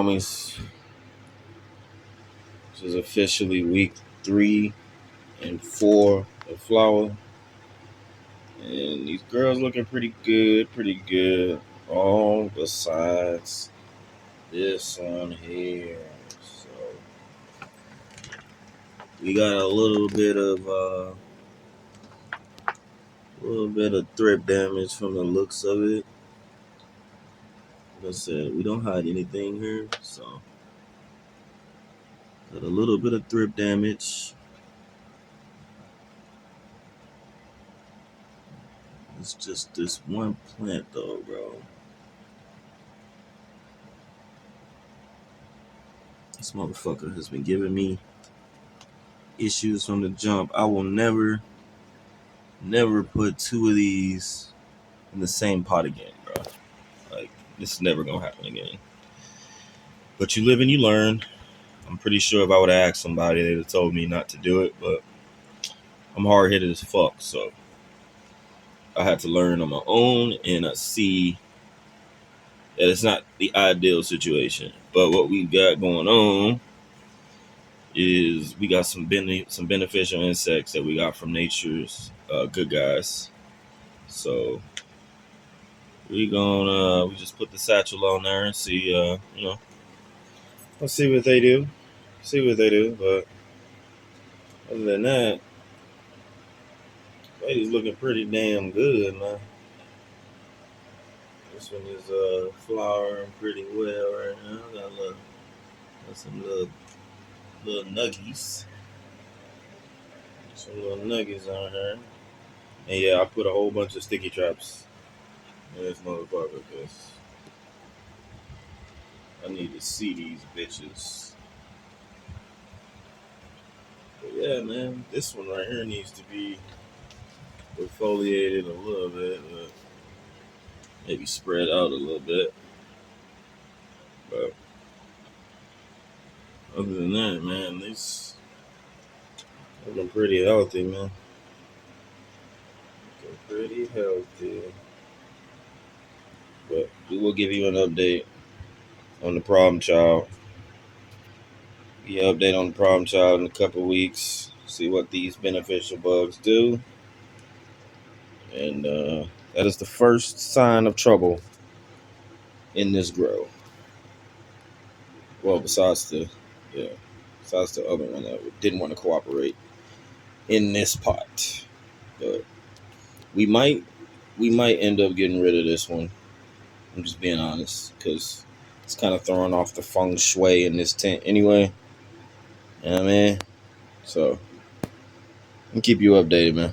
homies. This is officially week 3 and 4 of Flower. And these girls looking pretty good. All besides this one here. So we got a little bit of threat damage from the looks of it. Like I said, we don't hide anything here, so got a little bit of threat damage. It's just this one plant though, bro. This motherfucker has been giving me issues from the jump. I will never put 2 of these in the same pot again, bro. Like, this is never gonna happen again. But you live and you learn. I'm pretty sure if I would have asked somebody, they'd have told me not to do it, but I'm hard-headed as fuck, so I had to learn on my own, and I see that it's not the ideal situation. But what we got going on is we got some beneficial insects that we got from nature's good guys. So we just put the satchel on there and see, let's see what they do. But other than that, lady's looking pretty damn good, man. This one is flowering pretty well right now. Got some little nuggies. Some little nuggies on her. And yeah, I put a whole bunch of sticky traps in this motherfucker because I need to see these bitches. But yeah, man, this one right here needs to be defoliated a little bit, but maybe spread out a little bit. But other than that, man, these looking pretty healthy, man. Looking pretty healthy. But we will give you an update on the problem child. Update on the problem child in a couple of weeks. See what these beneficial bugs do. And that is the first sign of trouble in this grow. Well, besides the other one that didn't want to cooperate in this pot. But we might end up getting rid of this one. I'm just being honest, because it's kind of throwing off the feng shui in this tent anyway. You know what I mean? So, I'll keep you updated, man.